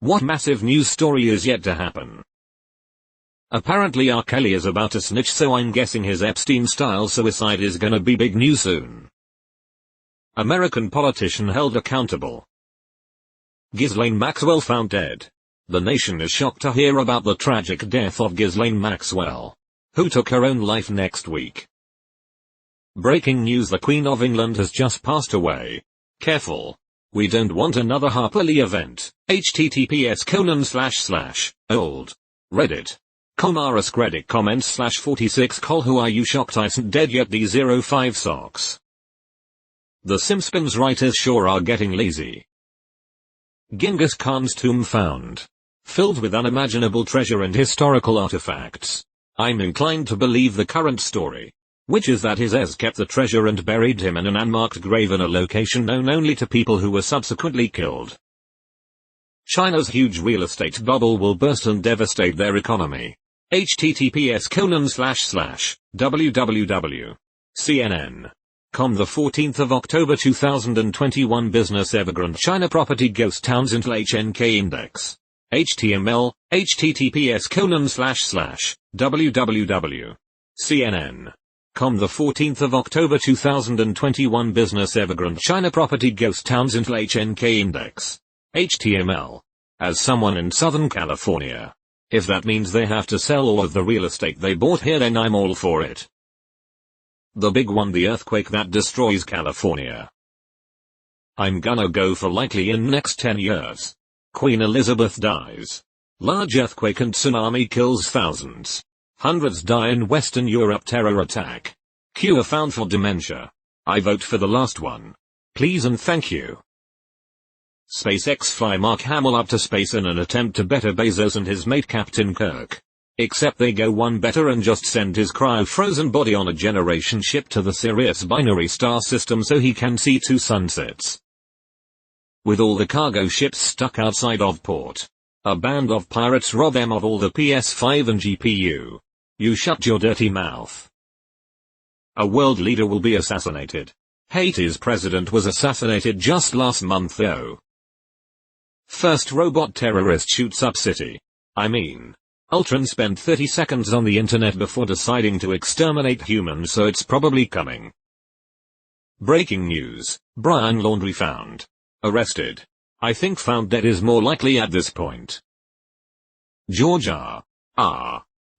What massive news story is yet to happen? Apparently R. Kelly is about to snitch, so I'm guessing his Epstein-style suicide is gonna be big news soon. American politician held accountable. Ghislaine Maxwell found dead. The nation is shocked to hear about the tragic death of Ghislaine Maxwell, who took her own life next week. Breaking news: the Queen of England has just passed away. Careful. We don't want another Harper Lee event. https://old. Reddit. AskReddit comments/46 call who are you shocked isn't dead yet D05 socks. The Simpsons writers sure are getting lazy. Genghis Khan's tomb found. Filled with unimaginable treasure and historical artifacts. I'm inclined to believe the current story, which is that his heirs kept the treasure and buried him in an unmarked grave in a location known only to people who were subsequently killed. China's huge real estate bubble will burst and devastate their economy. https://www.cnn.com The 14th of October 2021 Business Evergrande China Property Ghost Towns Intel HNK Index. HTML, https://www.cnn.com The 14th of October 2021 Business Evergrande China Property Ghost Towns Intel HNK Index. HTML. As someone in Southern California, if that means they have to sell all of the real estate they bought here, then I'm all for it. The big one: the earthquake that destroys California. I'm gonna go for likely in next 10 years. Queen Elizabeth dies. Large earthquake and tsunami kills thousands. Hundreds die in Western Europe terror attack. Cure found for dementia. I vote for the last one. Please and thank you. SpaceX fly Mark Hamill up to space in an attempt to better Bezos and his mate Captain Kirk. Except they go one better and just send his cryo-frozen body on a generation ship to the Sirius binary star system so he can see 2 sunsets. With all the cargo ships stuck outside of port, a band of pirates rob them of all the PS5 and GPU. You shut your dirty mouth. A world leader will be assassinated. Haiti's president was assassinated just last month though. First robot terrorist shoots up city. I mean, Ultron spent 30 seconds on the internet before deciding to exterminate humans, so it's probably coming. Breaking news: Brian Laundrie found. Arrested. I think found dead is more likely at this point. George R.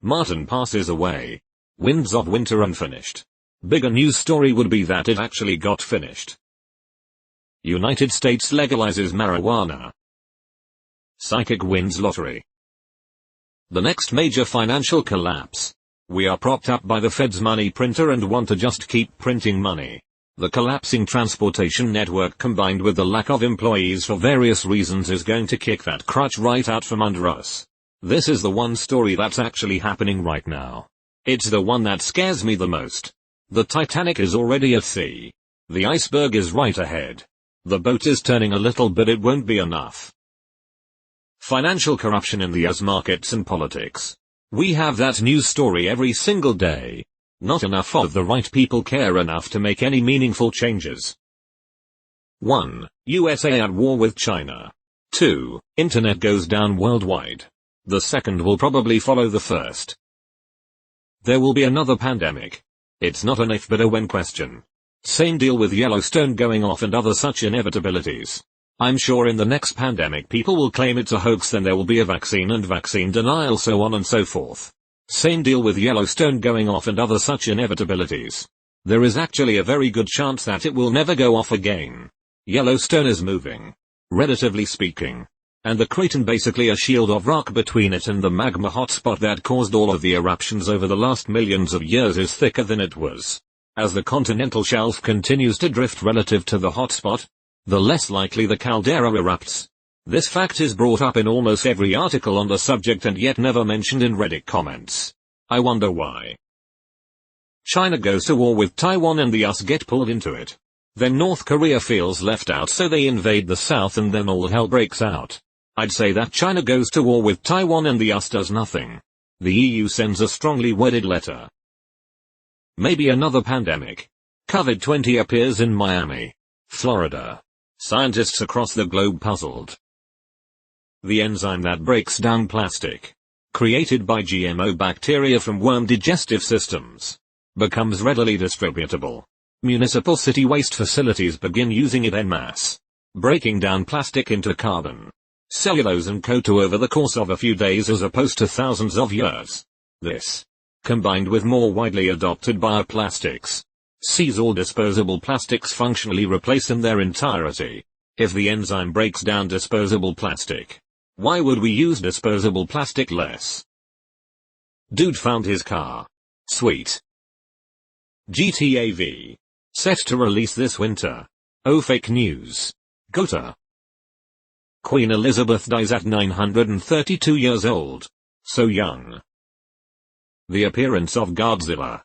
Martin passes away. Winds of Winter unfinished. Bigger news story would be that it actually got finished. United States legalizes marijuana. Psychic wins lottery. The next major financial collapse. We are propped up by the Fed's money printer and want to just keep printing money. The collapsing transportation network combined with the lack of employees for various reasons is going to kick that crutch right out from under us. This is the one story that's actually happening right now. It's the one that scares me the most. The Titanic is already at sea. The iceberg is right ahead. The boat is turning a little, but it won't be enough. Financial corruption in the US markets and politics. We have that news story every single day. Not enough of the right people care enough to make any meaningful changes. 1. USA at war with China. 2. Internet goes down worldwide. The second will probably follow the first. There will be another pandemic. It's not an if but a when question. Same deal with Yellowstone going off and other such inevitabilities. I'm sure in the next pandemic people will claim it's a hoax, then there will be a vaccine and vaccine denial, so on and so forth. Same deal with Yellowstone going off and other such inevitabilities. There is actually a very good chance that it will never go off again. Yellowstone is moving, relatively speaking. And the craton, basically a shield of rock between it and the magma hotspot that caused all of the eruptions over the last millions of years, is thicker than it was. As the continental shelf continues to drift relative to the hotspot, the less likely the caldera erupts. This fact is brought up in almost every article on the subject and yet never mentioned in Reddit comments. I wonder why. China goes to war with Taiwan and the US get pulled into it. Then North Korea feels left out, so they invade the South and then all hell breaks out. I'd say that China goes to war with Taiwan and the US does nothing. The EU sends a strongly worded letter. Maybe another pandemic. COVID-20 appears in Miami, Florida. Scientists across the globe puzzled. The enzyme that breaks down plastic, created by GMO bacteria from worm digestive systems, becomes readily distributable. Municipal city waste facilities begin using it en masse, breaking down plastic into carbon, cellulose and CO2 over the course of a few days as opposed to thousands of years. This, combined with more widely adopted bioplastics, sees all disposable plastics functionally replaced in their entirety. If the enzyme breaks down disposable plastic, why would we use disposable plastic less? Dude found his car. Sweet. GTA V. Set to release this winter. Oh, fake news. Gota. Queen Elizabeth dies at 932 years old. So young. The appearance of Godzilla.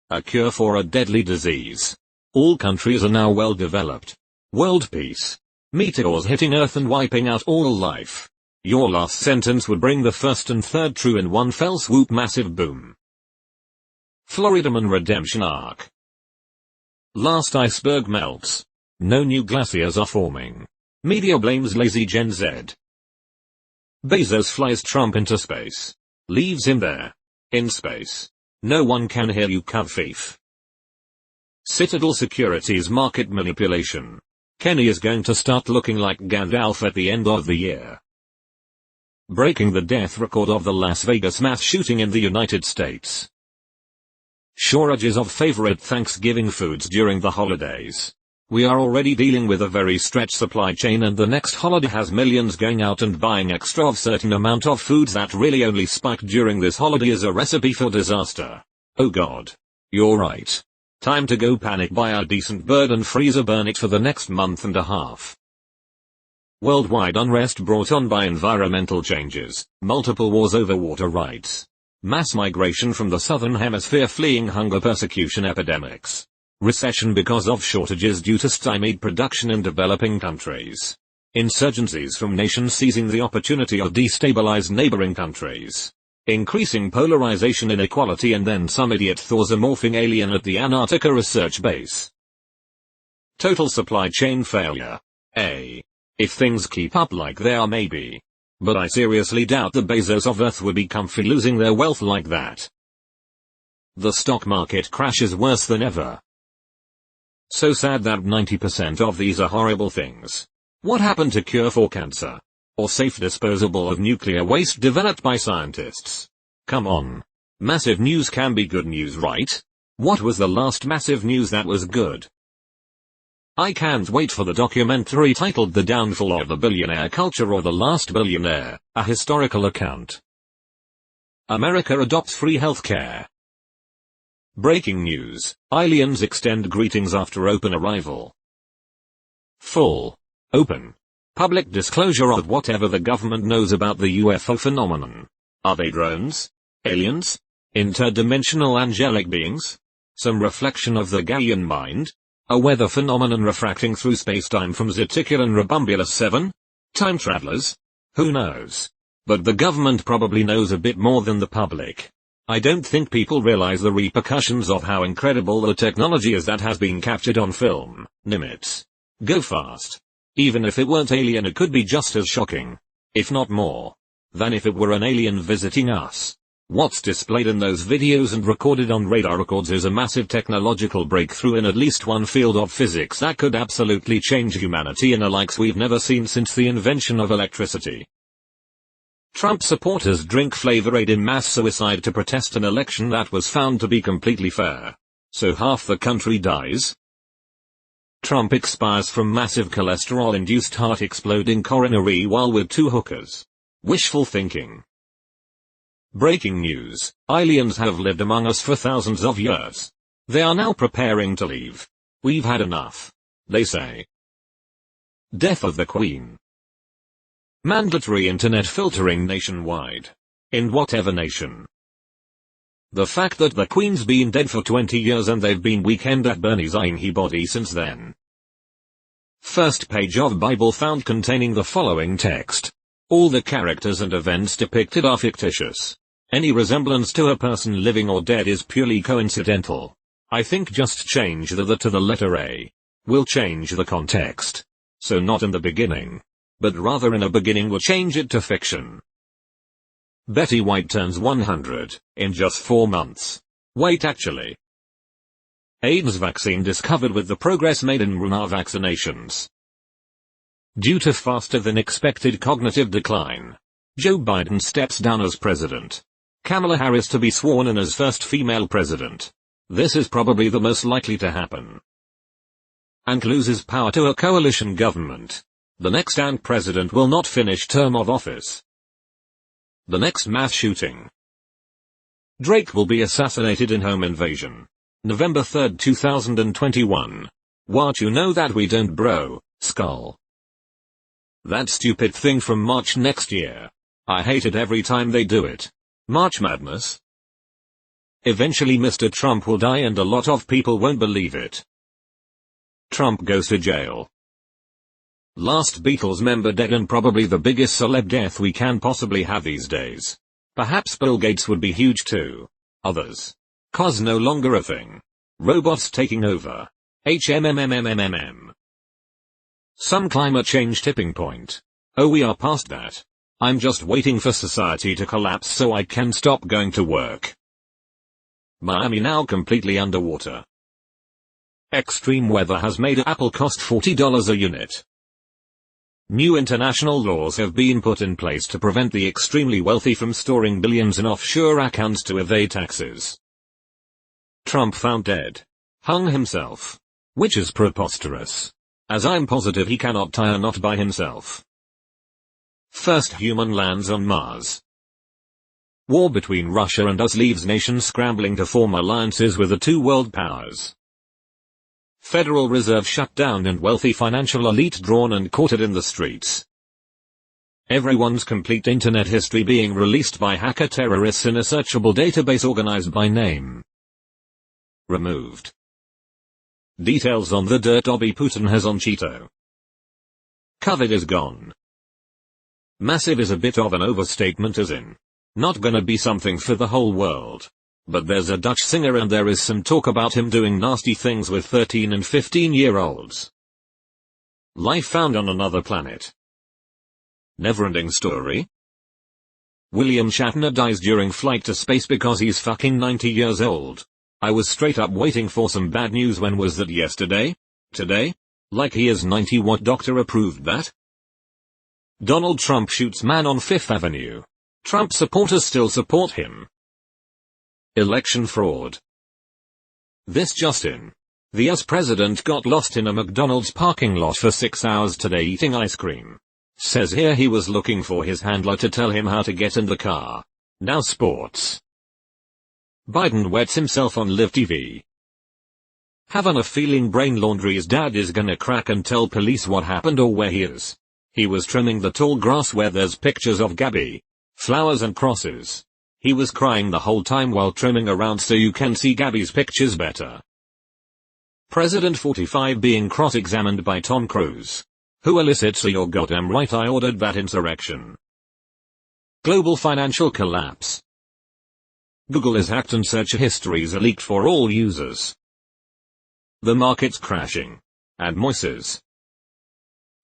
A cure for a deadly disease. All countries are now well developed. World peace. Meteors hitting Earth and wiping out all life. Your last sentence would bring the first and third true in one fell swoop. Massive boom. Florida Man redemption arc. Last iceberg melts. No new glaciers are forming. Media blames lazy Gen Z. Bezos flies Trump into space. Leaves him there. In space. No one can hear you, covfeef. Citadel Securities market manipulation. Kenny is going to start looking like Gandalf at the end of the year. Breaking the death record of the Las Vegas mass shooting in the United States. Shortages of favorite Thanksgiving foods during the holidays. We are already dealing with a very stretched supply chain, and the next holiday has millions going out and buying extra of certain amount of foods that really only spike during this holiday is a recipe for disaster. Oh god. You're right. Time to go panic buy a decent bird and freezer burn it for the next month and a half. Worldwide unrest brought on by environmental changes, multiple wars over water rights, mass migration from the southern hemisphere fleeing hunger, persecution, epidemics, recession because of shortages due to stymied production in developing countries, insurgencies from nations seizing the opportunity of destabilized neighboring countries, increasing polarization, inequality, and then some idiot Thor's a morphing alien at the Antarctica research base. Total supply chain failure. If things keep up like they are, maybe. But I seriously doubt the Bezos of Earth would be comfy losing their wealth like that. The stock market crashes worse than ever. So sad that 90% of these are horrible things. What happened to cure for cancer? Or safe disposal of nuclear waste developed by scientists? Come on. Massive news can be good news, right? What was the last massive news that was good? I can't wait for the documentary titled The Downfall of the Billionaire Culture or The Last Billionaire, a historical account. America adopts free healthcare. Breaking news, aliens extend greetings after open arrival. Full, open, public disclosure of whatever the government knows about the UFO phenomenon. Are they drones? Aliens? Interdimensional angelic beings? Some reflection of the Gaian mind? A weather phenomenon refracting through space-time from Zeticulum Rubambulus 7? Time travelers? Who knows? But the government probably knows a bit more than the public. I don't think people realize the repercussions of how incredible the technology is that has been captured on film. Nimitz. Go fast. Even if it weren't alien, it could be just as shocking, if not more, than if it were an alien visiting us. What's displayed in those videos and recorded on radar records is a massive technological breakthrough in at least one field of physics that could absolutely change humanity in a likes we've never seen since the invention of electricity. Trump supporters drink Flavor Aid in mass suicide to protest an election that was found to be completely fair. So half the country dies? Trump expires from massive cholesterol-induced heart exploding coronary while with two hookers. Wishful thinking. Breaking news, aliens have lived among us for thousands of years. They are now preparing to leave. We've had enough, they say. Death of the Queen. Mandatory internet filtering nationwide. In whatever nation. The fact that the Queen's been dead for 20 years and they've been weekend at Bernie's eyeing her body since then. First page of Bible found containing the following text. All the characters and events depicted are fictitious. Any resemblance to a person living or dead is purely coincidental. I think just change the to the letter A. Will change the context. So not in the beginning. but rather in a beginning will change it to fiction. Betty White turns 100 in just 4 months. Wait, actually. AIDS vaccine discovered with the progress made in mRNA vaccinations. Due to faster than expected cognitive decline, Joe Biden steps down as president. Kamala Harris to be sworn in as first female president. This is probably the most likely to happen. And loses power to a coalition government. The next president will not finish term of office. The next mass shooting. Drake will be assassinated in home invasion. November 3, 2021. What, you know that we don't, bro, skull. That stupid thing from March next year. I hate it every time they do it. March Madness. Eventually Mr. Trump will die and a lot of people won't believe it. Trump goes to jail. Last Beatles member dead and probably the biggest celeb death we can possibly have these days. Perhaps Bill Gates would be huge too. Others. Cause no longer a thing. Robots taking over. HMMMMMMM. Some climate change tipping point. Oh, we are past that. I'm just waiting for society to collapse so I can stop going to work. Miami now completely underwater. Extreme weather has made Apple cost $40 a unit. New international laws have been put in place to prevent the extremely wealthy from storing billions in offshore accounts to evade taxes. Trump found dead. Hung himself. Which is preposterous. As I'm positive he cannot tie a knot by himself. First human lands on Mars. War between Russia and US leaves nations scrambling to form alliances with the two world powers. Federal Reserve shut down and wealthy financial elite drawn and quartered in the streets. Everyone's complete internet history being released by hacker terrorists in a searchable database organized by name. Removed. Details on the dirt Obi Putin has on Cheeto. COVID is gone. Massive is a bit of an overstatement, as in, not gonna be something for the whole world. But there's a Dutch singer and there is some talk about him doing nasty things with 13 and 15-year-olds. Life found on another planet. Never-ending story? William Shatner dies during flight to space because he's fucking 90 years old. I was straight up waiting for some bad news. When was that? Yesterday? Today? Like he is 90. What doctor approved that? Donald Trump shoots man on Fifth Avenue. Trump supporters still support him. Election fraud. This just in. The US president got lost in a McDonald's parking lot for 6 hours today eating ice cream. Says here he was looking for his handler to tell him how to get in the car. Now sports. Biden wets himself on live TV. Having a feeling Brain Laundry's dad is gonna crack and tell police what happened or where he is. He was trimming the tall grass where there's pictures of Gabby, flowers and crosses. He was crying the whole time while trimming around so you can see Gabby's pictures better. President 45 being cross-examined by Tom Cruise. Who elicits a "you're goddamn right I ordered that insurrection." Global financial collapse. Google is hacked and search histories are leaked for all users. The market's crashing. And Moises.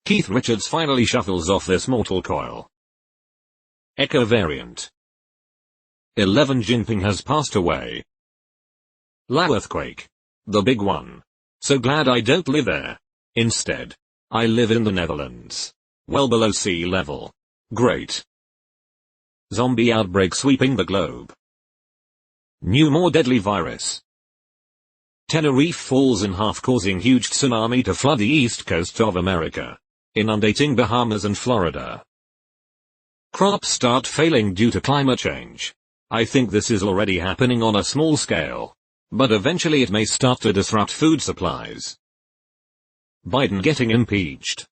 Keith Richards finally shuffles off this mortal coil. Echo variant. 11 Jinping has passed away. La earthquake. The big one. So glad I don't live there. Instead, I live in the Netherlands. Well below sea level. Great. Zombie outbreak sweeping the globe. New more deadly virus. Tenerife falls in half causing huge tsunami to flood the east coast of America. Inundating Bahamas and Florida. Crops start failing due to climate change. I think this is already happening on a small scale. But eventually it may start to disrupt food supplies. Biden getting impeached.